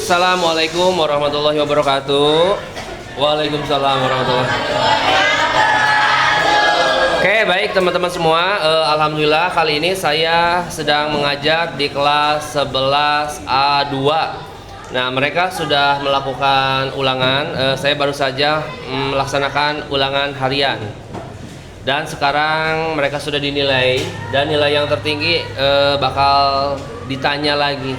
Assalamualaikum warahmatullahi wabarakatuh. Waalaikumsalam warahmatullahi wabarakatuh. Oke, baik teman-teman semua. Alhamdulillah kali ini saya sedang mengajar di kelas 11 A2. Nah, mereka sudah melakukan ulangan. Saya baru saja melaksanakan ulangan harian. Dan sekarang mereka sudah dinilai, dan nilai yang tertinggi bakal ditanya lagi,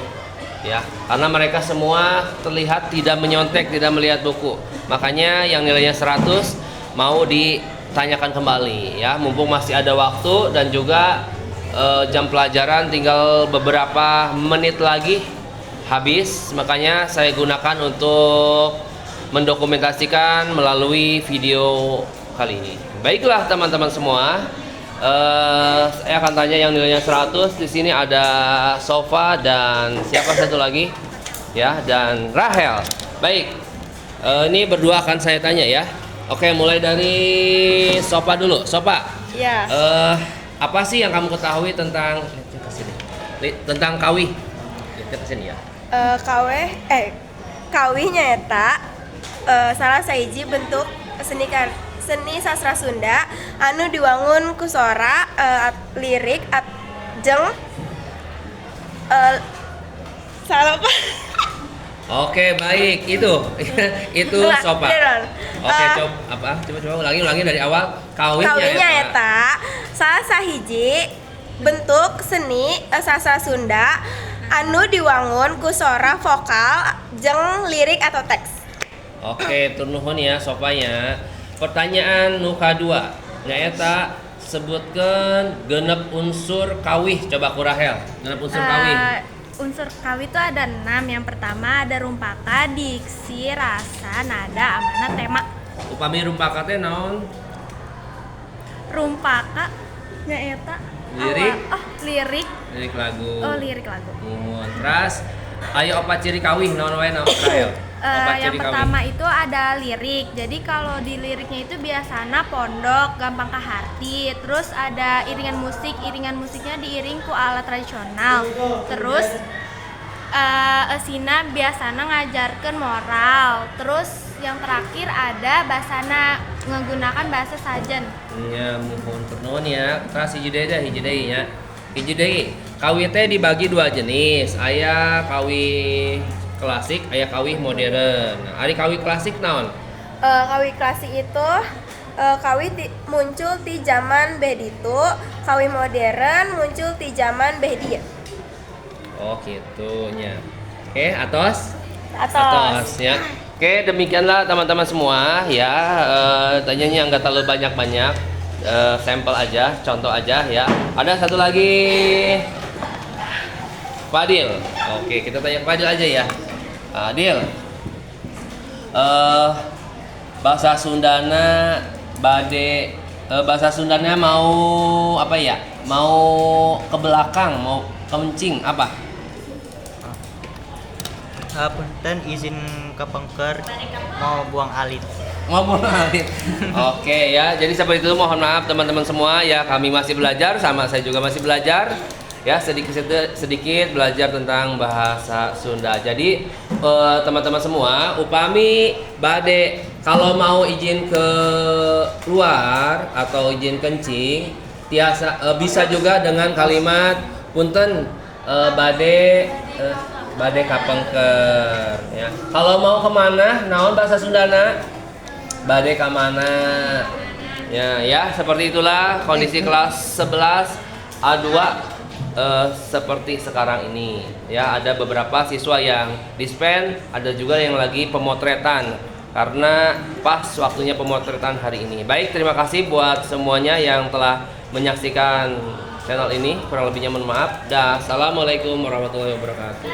ya, karena mereka semua terlihat tidak menyontek, tidak melihat buku. Makanya yang nilainya 100 mau ditanyakan kembali, ya, mumpung masih ada waktu dan juga jam pelajaran tinggal beberapa menit lagi habis. Makanya saya gunakan untuk mendokumentasikan melalui video kali ini. Baiklah teman-teman semua, saya akan tanya yang nilainya 100. Di sini ada Sofa dan siapa satu lagi, ya, dan Rahel. Baik, ini berdua akan saya tanya, ya. Oke, mulai dari Sofa dulu. Sofa, ya. apa sih yang kamu ketahui tentang kawih? Kesini, ya. Kawihnya eta salah sahiji bentuk seni sastra Sunda anu diwangun ku sora, lirik jeung salah apa? Oke, baik, itu Sofa. Oke, coba ulangi dari awal. Kawihnya eta salah sahiji bentuk seni sastra Sunda anu diwangun ku sora vokal jeung lirik atau teks. Oke, turnuhun ya Sofanya. Pertanyaan nu kadua, nyaeta sebutkan genep unsur kawih. Coba ku Rahel, genep unsur kawih. Unsur kawih itu ada 6. Yang pertama ada rumpaka, diksi, rasa, nada, amanat, tema. Upami rumpaka teh naon? Rumpaka nyaeta lirik. Lirik. Lirik lagu. Oh, lirik lagu. Terus ayo opat ciri kawih naon wae naon Rahel? Yang pertama itu ada lirik. Jadi kalau di liriknya itu biasanya pondok, gampang kaharti. Terus ada iringan musik. Iringan musiknya diiring ku alat tradisional. Terus esina biasanya ngajarkan moral. Terus yang terakhir ada bahasana menggunakan bahasa sajen. Ya, mohon pernuhun ya. Terus hiji deui ya. Hiji deui. Kawih teh dibagi dua jenis. Aya kawih klasik, aya kawih modern. Nah, ari kawih klasik naon? Kawih klasik itu muncul di zaman Behditu, kawih modern muncul di zaman Behdia. Oh, gitu nya. Oke, atos ya. Oke, demikianlah teman-teman semua ya. Tanyanya enggak terlalu banyak-banyak. Sampel aja, contoh aja ya. Ada satu lagi, Fadil. Oke, kita tanya Fadil aja ya. Adil, bahasa Sundana bahasa Sundana mau apa ya? Mau ke belakang, mau kemencing apa? Punten izin ke pengker mau buang alit. Mau buang alit. Oke ya, jadi seperti itu. Mohon maaf teman-teman semua ya, kami masih belajar, sama saya juga masih belajar. Ya, sedikit belajar tentang bahasa Sunda. Jadi teman-teman semua, upami bade kalau mau izin ke luar atau izin kencing, bisa juga dengan kalimat punten bade kapengker ya. Kalau mau kemana, naon bahasa Sundana? Bade kamana. Ya, seperti itulah kondisi kelas 11 A2 seperti sekarang ini ya. Ada beberapa siswa yang dispen, ada juga yang lagi pemotretan karena pas waktunya pemotretan hari ini. Baik, terima kasih buat semuanya yang telah menyaksikan channel ini. Kurang lebihnya mohon maaf. Assalamualaikum warahmatullahi wabarakatuh.